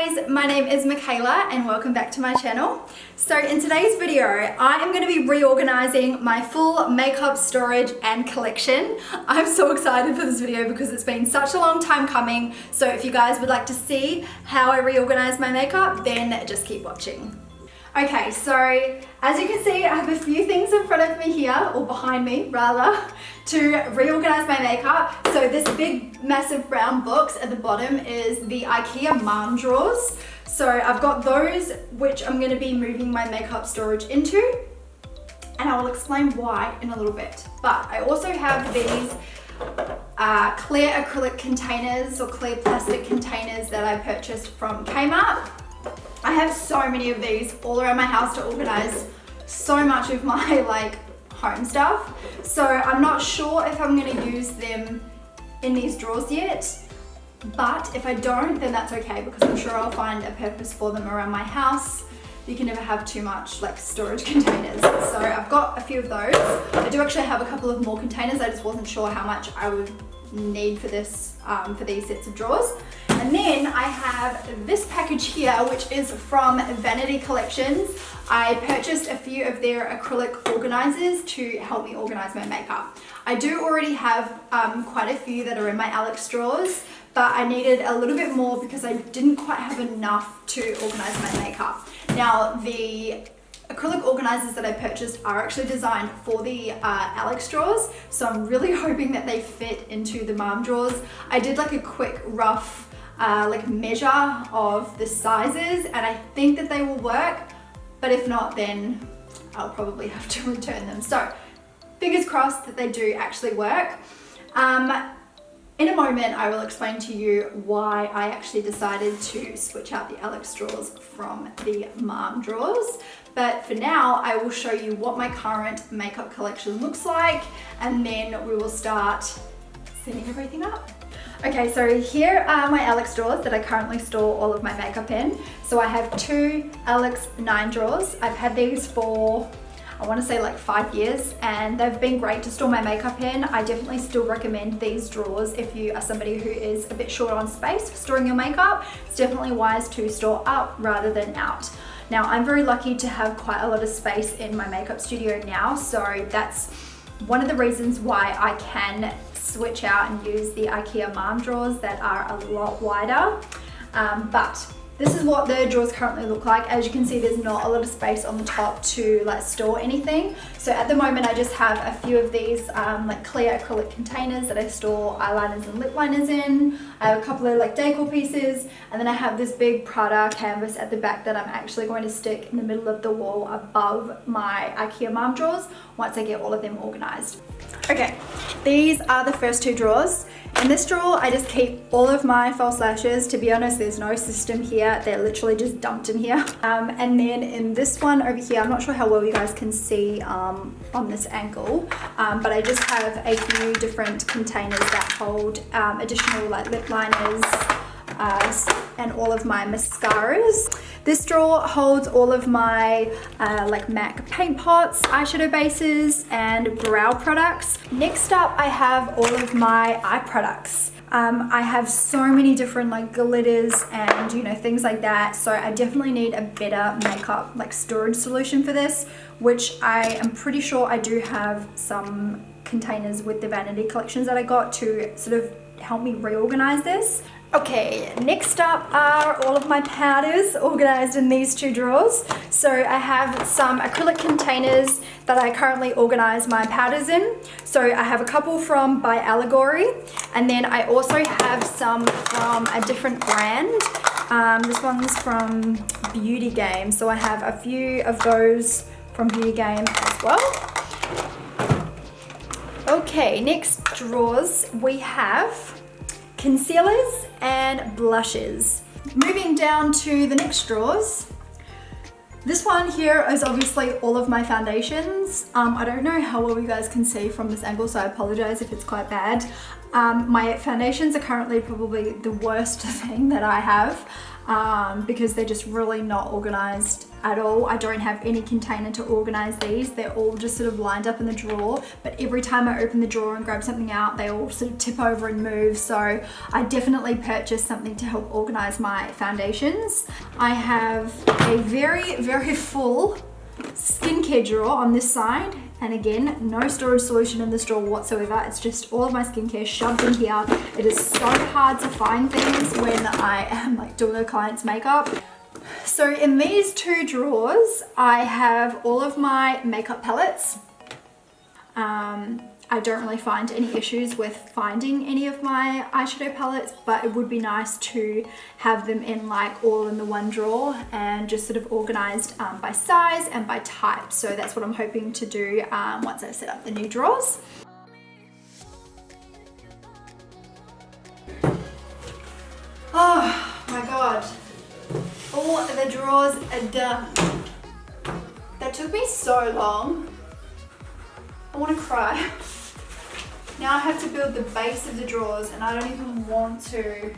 guys, my name is Mykaela and welcome back to my channel. So in today's video, I am going to be reorganizing my full makeup storage and collection. I'm so excited for this video because it's been such a long time coming. So if you guys would like to see how I reorganize my makeup, then just keep watching. Okay, so as you can see, I have a few things in front of me here, or behind me rather, to reorganize my makeup. So this big massive brown box at the bottom is the IKEA mom drawers. So I've got those which I'm going to be moving my makeup storage into, and I will explain why in a little bit. But I also have these clear acrylic containers or clear plastic containers that I purchased from Kmart. I have so many of these all around my house to organize so much of my home stuff. So I'm not sure if I'm going to use them in these drawers yet, but if I don't, then that's okay because I'm sure I'll find a purpose for them around my house. You can never have too much storage containers. So I've got a few of those. I do actually have a couple of more containers. I just wasn't sure how much I would need for this, for these sets of drawers. And then I have this package here, which is from Vanity Collections. I purchased a few of their acrylic organizers to help me organize my makeup. I do already have quite a few that are in my Alex drawers, but I needed a little bit more because I didn't quite have enough to organize my makeup. Now, the acrylic organizers that I purchased are actually designed for the Alex drawers, so I'm really hoping that they fit into the mom drawers. I did a quick rough measure of the sizes, and I think that they will work, but if not, then I'll probably have to return them. So fingers crossed that they do actually work. In a moment, I will explain to you why I actually decided to switch out the Alex drawers from the mom drawers. But for now, I will show you what my current makeup collection looks like, and then we will start setting everything up. Okay, so here are my Alex drawers that I currently store all of my makeup in. So I have two Alex 9 drawers. I've had these for, I want to say 5 years, and they've been great to store my makeup in. I definitely still recommend these drawers if you are somebody who is a bit short on space for storing your makeup. It's definitely wise to store up rather than out. Now, I'm very lucky to have quite a lot of space in my makeup studio now, so that's one of the reasons why I can switch out and use the IKEA mom drawers that are a lot wider. But this is what the drawers currently look like. As you can see, there's not a lot of space on the top to store anything. So at the moment, I just have a few of these clear acrylic containers that I store eyeliners and lip liners in. I have a couple of decor pieces, and then I have this big Prada canvas at the back that I'm actually going to stick in the middle of the wall above my IKEA mom drawers once I get all of them organized. Okay, these are the first two drawers. In this drawer, I just keep all of my false lashes. To be honest, there's no system here. They're literally just dumped in here. And then in this one over here, I'm not sure how well you guys can see on this angle, but I just have a few different containers that hold additional lip liners and all of my mascaras. This drawer holds all of my MAC paint pots, eyeshadow bases, and brow products. Next up, I have all of my eye products. I have so many different glitters and things like that, so I definitely need a better makeup storage solution for this, which I am pretty sure I do have some containers with the Vanity Collections that I got to sort of help me reorganize this. Okay, next up are all of my powders organized in these two drawers. So I have some acrylic containers that I currently organize my powders in. So I have a couple from By Allegory, and then I also have some from a different brand. This one's from Beauty Game, so I have a few of those from Beauty Game as well. Okay, next drawers we have concealers and blushes. Moving down to the next drawers. This one here is obviously all of my foundations. I don't know how well you guys can see from this angle, so I apologize if it's quite bad. My foundations are currently probably the worst thing that I have. because they're just really not organized at all. I don't have any container to organize these. They're all just sort of lined up in the drawer, but every time I open the drawer and grab something out, they all sort of tip over and move. So I definitely purchased something to help organize my foundations. I have a very, very full skincare drawer on this side, and again, no storage solution in this drawer whatsoever. It's just all of my skincare shoved in here. It is so hard to find things when I am like doing a client's makeup. So in these two drawers, I have all of my makeup palettes. I don't really find any issues with finding any of my eyeshadow palettes, but it would be nice to have them in like all in the one drawer and just sort of organized by size and by type. So that's what I'm hoping to do once I set up the new drawers. Oh my God. All the drawers are done. That took me so long. I want to cry. Now I have to build the base of the drawers and I don't even want to.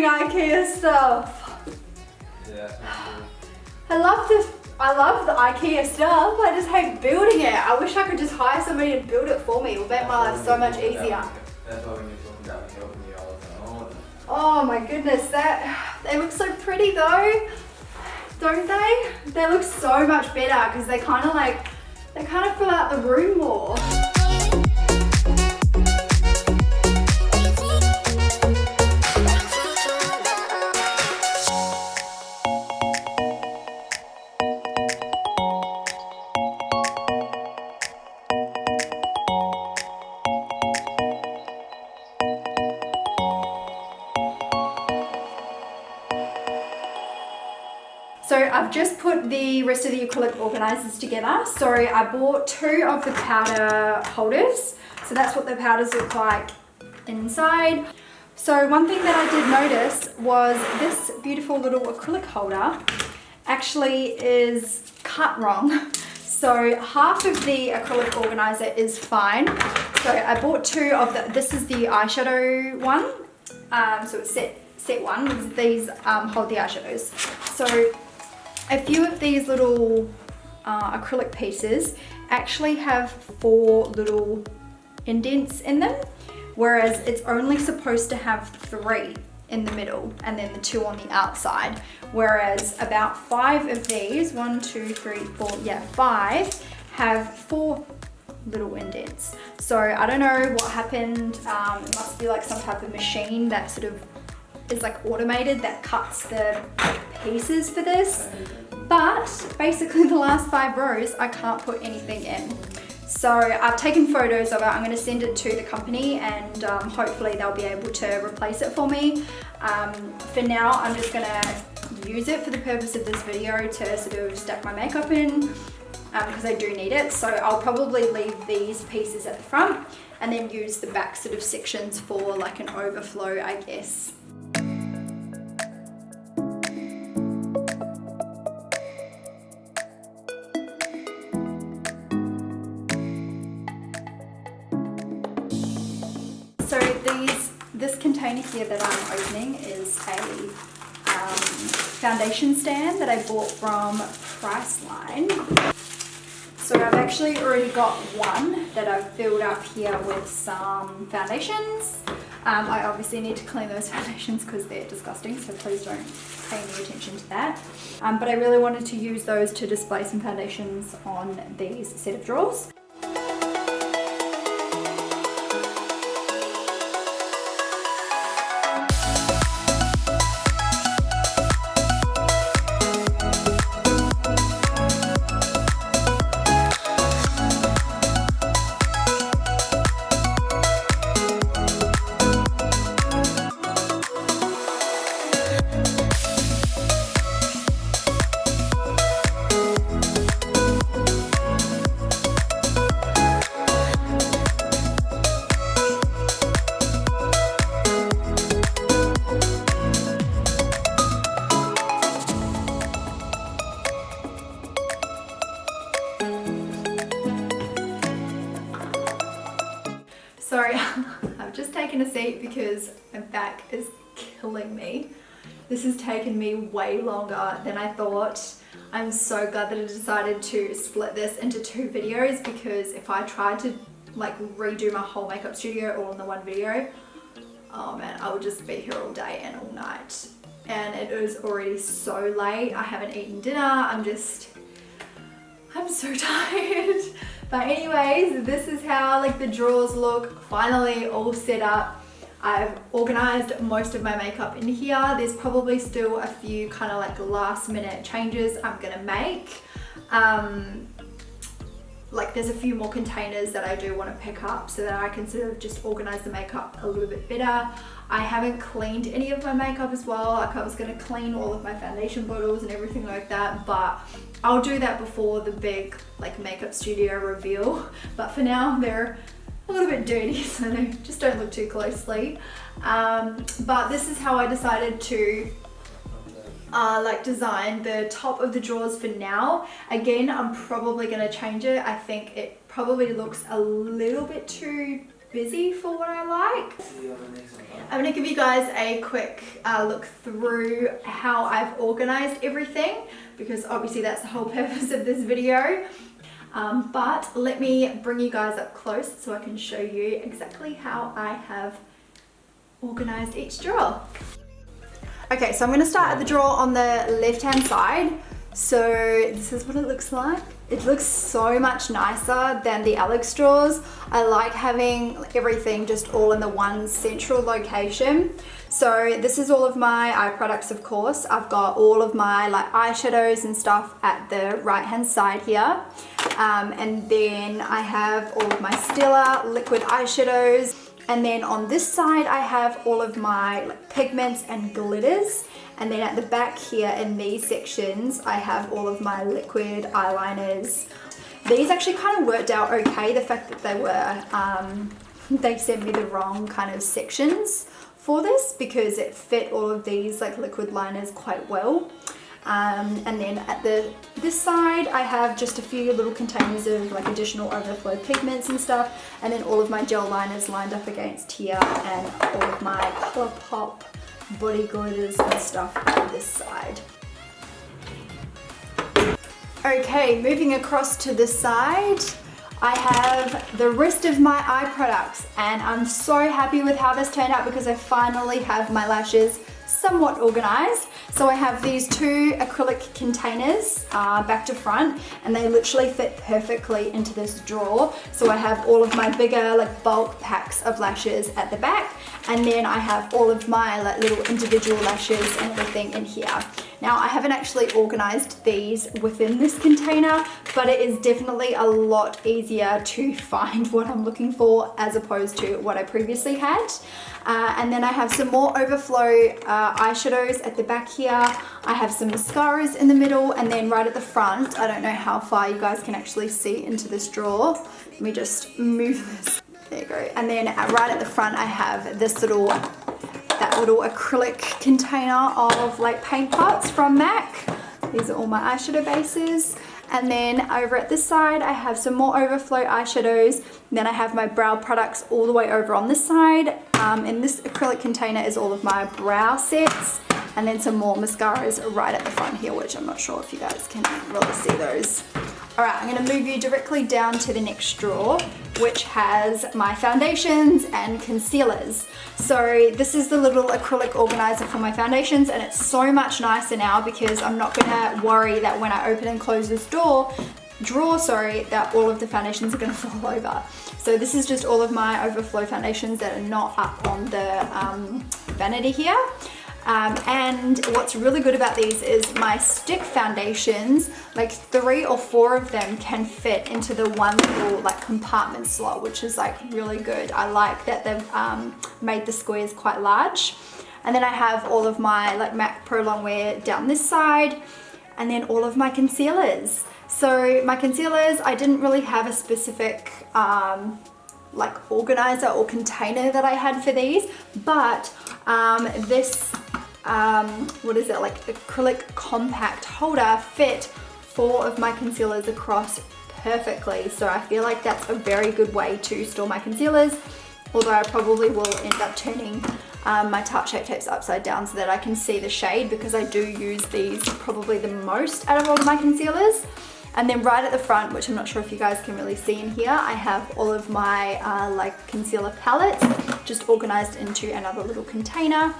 IKEA stuff. Yeah. I love the IKEA stuff. I just hate building it. I wish I could just hire somebody to build it for me. It would make my life so much easier. That's why when you're talking about me helping you all the time. Oh my goodness, they look so pretty though, don't they? They look so much better because they kind of fill out the room more. So I've just put the rest of the acrylic organizers together. So I bought 2 of the powder holders. So that's what the powders look like inside. So one thing that I did notice was this beautiful little acrylic holder actually is cut wrong. So half of the acrylic organizer is fine. So I bought 2 of the, this is the eyeshadow one. So it's set 1 because these hold the eyeshadows. So a few of these little acrylic pieces actually have 4 little indents in them, whereas it's only supposed to have 3 in the middle and then the 2 on the outside, whereas about 5 of these, 1, 2, 3, 4, yeah, 5 have 4 little indents. So I don't know what happened. It must be like some type of machine that sort of is like automated that cuts the pieces for this, but basically the last 5 rows I can't put anything in. So I've taken photos of it. I'm going to send it to the company and hopefully they'll be able to replace it for me. For now I'm just going to use it for the purpose of this video to sort of stack my makeup in because I do need it. So I'll probably leave these pieces at the front and then use the back sort of sections for like an overflow, I guess. So this container here that I'm opening is a foundation stand that I bought from Priceline. So I've actually already got one that I've filled up here with some foundations. I obviously need to clean those foundations because they're disgusting, so please don't pay any attention to that. But I really wanted to use those to display some foundations on these set of drawers. Sorry, I've just taken a seat because my back is killing me. This has taken me way longer than I thought. I'm so glad that I decided to split this into 2 videos, because if I tried to like redo my whole makeup studio all in the one video, oh man, I would just be here all day and all night. And it is already so late. I haven't eaten dinner. I'm so tired. But anyways, this is how like the drawers look, finally all set up. I've organized most of my makeup in here. There's probably still a few kind of like last minute changes I'm gonna make. Like there's a few more containers that I do want to pick up so that I can sort of just organize the makeup a little bit better. I haven't cleaned any of my makeup as well. Like I was going to clean all of my foundation bottles and everything like that, but I'll do that before the big like makeup studio reveal. But for now they're a little bit dirty, so they just don't look too closely. But this is how I decided to like design the top of the drawers for now. Again, I'm probably going to change it. I think it probably looks a little bit too busy for what I like. I'm going to give you guys a quick look through how I've organized everything, because obviously that's the whole purpose of this video. But let me bring you guys up close so I can show you exactly how I have organized each drawer. Okay, so I'm going to start at the drawer on the left hand side. So this is what it looks like. It looks so much nicer than the Alex drawers. I like having everything just all in the one central location. So this is all of my eye products, of course. I've got all of my like eyeshadows and stuff at the right hand side here. And then I have all of my Stila liquid eyeshadows. And then on this side, I have all of my like pigments and glitters. And then at the back here in these sections, I have all of my liquid eyeliners. These actually kind of worked out okay. The fact that they were, they sent me the wrong kind of sections for this, because it fit all of these like liquid liners quite well. And then at this side I have just a few little containers of like additional overflow pigments and stuff, and then all of my gel liners lined up against here, and all of my ColourPop body glitters and stuff on this side. Okay, moving across to this side, I have the rest of my eye products, and I'm so happy with how this turned out because I finally have my lashes somewhat organized. So I have these 2 acrylic containers back to front, and they literally fit perfectly into this drawer. So I have all of my bigger like bulk packs of lashes at the back, and then I have all of my like little individual lashes and everything in here. Now I haven't actually organized these within this container, but it is definitely a lot easier to find what I'm looking for as opposed to what I previously had. And then I have some more overflow eyeshadows at the back here. I have some mascaras in the middle, and then right at the front, I don't know how far you guys can actually see into this drawer. Let me just move this. There you go. And then right at the front, I have this little acrylic container of like paint pots from MAC. These are all my eyeshadow bases. And then over at this side, I have some more overflow eyeshadows. Then I have my brow products all the way over on this side. And this acrylic container is all of my brow sets. And then some more mascaras right at the front here, which I'm not sure if you guys can really see those. All right, I'm gonna move you directly down to the next drawer, which has my foundations and concealers. So this is the little acrylic organizer for my foundations, and it's so much nicer now because I'm not gonna worry that when I open and close this drawer, that all of the foundations are gonna fall over. So this is just all of my overflow foundations that are not up on the vanity here. And what's really good about these is my stick foundations, like 3 or 4 of them can fit into the one little like compartment slot, which is like really good. I like that they've made the squares quite large. And then I have all of my like MAC Pro Longwear down this side, and then all of my concealers. So my concealers, I didn't really have a specific like organizer or container that I had for these, but this what is it, like acrylic compact holder fit 4 of my concealers across perfectly. So I feel like that's a very good way to store my concealers. although I probably will end up turning my Tarte Shape Tapes upside down so that I can see the shade, because I do use these probably the most out of all of my concealers. And then right at the front, which I'm not sure if you guys can really see in here, I have all of my like concealer palettes just organized into another little container.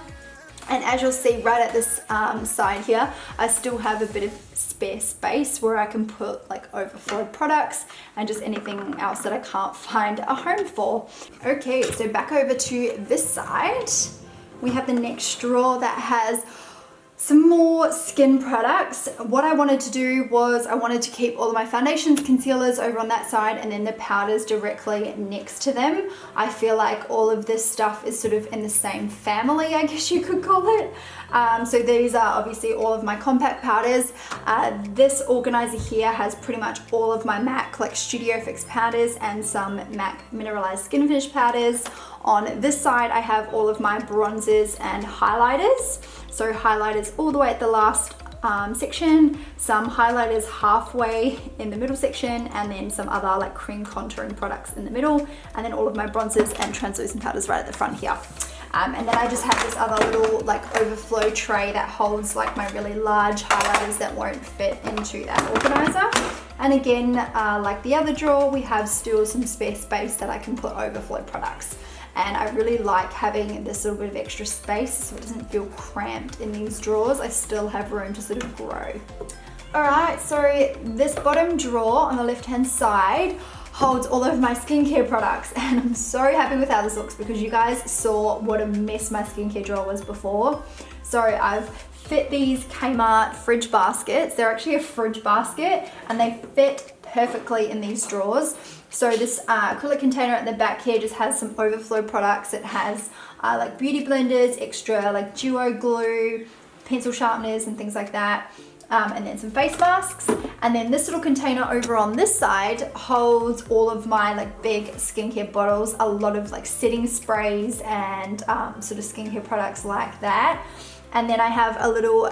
And as you'll see right at this side here, I still have a bit of spare space where I can put like overflow products and just anything else that I can't find a home for. Okay, so back over to this side, we have the next drawer that has some more skin products. What I wanted to do was I wanted to keep all of my foundations, concealers over on that side, and then the powders directly next to them. I feel like all of this stuff is sort of in the same family, I guess you could call it. So these are obviously all of my compact powders. This organizer here has pretty much all of my MAC like Studio Fix powders and some MAC mineralized skin finish powders. On this side I have all of my bronzers and highlighters. So highlighters all the way at the last section, some highlighters halfway in the middle section, and then some other like cream contouring products in the middle, and then all of my bronzers and translucent powders right at the front here. And then I just have this other little like overflow tray that holds like my really large highlighters that won't fit into that organizer. And again, like the other drawer, we have still some spare space that I can put overflow products. And I really like having this little bit of extra space so it doesn't feel cramped in these drawers. I still have room to sort of grow. Alright, so this bottom drawer on the left hand side holds all of my skincare products, and I'm so happy with how this looks because you guys saw what a mess my skincare drawer was before. So I've fit these Kmart fridge baskets. They're actually a fridge basket and they fit perfectly in these drawers. So this acrylic container at the back here just has some overflow products. It has like beauty blenders, extra like duo glue, pencil sharpeners and things like that. And then some face masks. And then this little container over on this side holds all of my like big skincare bottles, a lot of like setting sprays and sort of skincare products like that. And then I have a little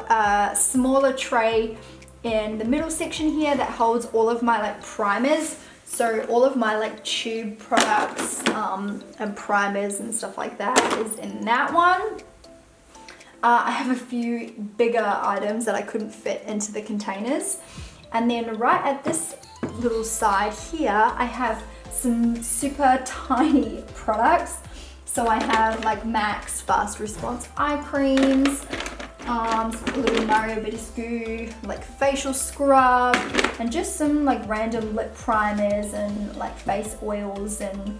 smaller tray in the middle section here that holds all of my like primers. So all of my like tube products and primers and stuff like that is in that one. I have a few bigger items that I couldn't fit into the containers. And then right at this little side here, I have some super tiny products. So I have like MAC's Fast Response Eye Creams, a little Mario Badescu like facial scrub, and just some like random lip primers and like face oils and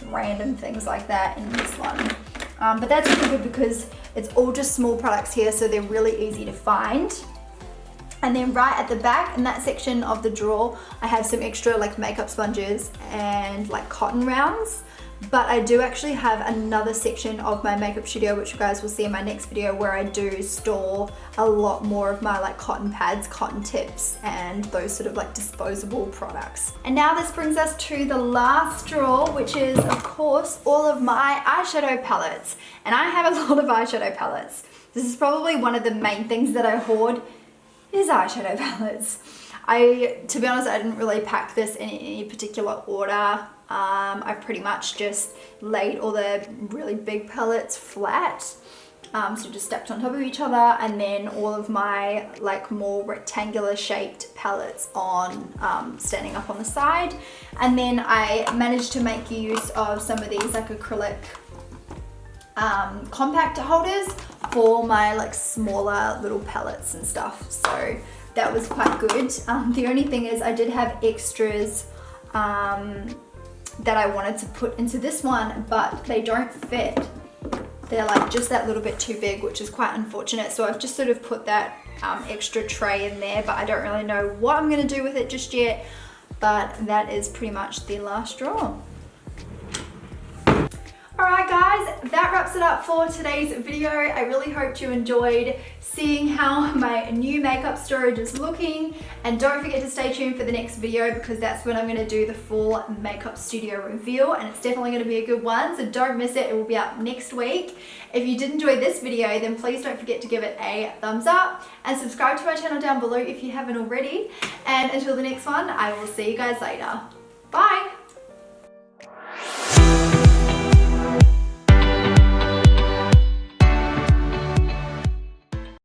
random things like that in this one. But that's really good because it's all just small products here, so they're really easy to find. And then right at the back in that section of the drawer, I have some extra like makeup sponges and like cotton rounds. But I do actually have another section of my makeup studio, which you guys will see in my next video, where I do store a lot more of my like cotton pads, cotton tips, and those sort of like disposable products. And now this brings us to the last drawer, which is of course all of my eyeshadow palettes. And I have a lot of eyeshadow palettes. This is probably one of the main things that I hoard is eyeshadow palettes. To be honest, I didn't really pack this in any particular order. I pretty much just laid all the really big palettes flat, so just stacked on top of each other, and then all of my like more rectangular shaped palettes on standing up on the side. And then I managed to make use of some of these like acrylic compact holders for my like smaller little palettes and stuff, so that was quite good. The only thing is I did have extras that I wanted to put into this one, but they don't fit. They're like just that little bit too big, which is quite unfortunate. So I've just sort of put that extra tray in there, but I don't really know what I'm gonna do with it just yet. But that is pretty much the last drawer. Alright guys, that wraps it up for today's video. I really hope you enjoyed seeing how my new makeup storage is looking, and don't forget to stay tuned for the next video because that's when I'm going to do the full makeup studio reveal, and it's definitely going to be a good one, so don't miss it. It will be up next week. If you did enjoy this video, then please don't forget to give it a thumbs up and subscribe to my channel down below if you haven't already. And until the next one, I will see you guys later. Bye!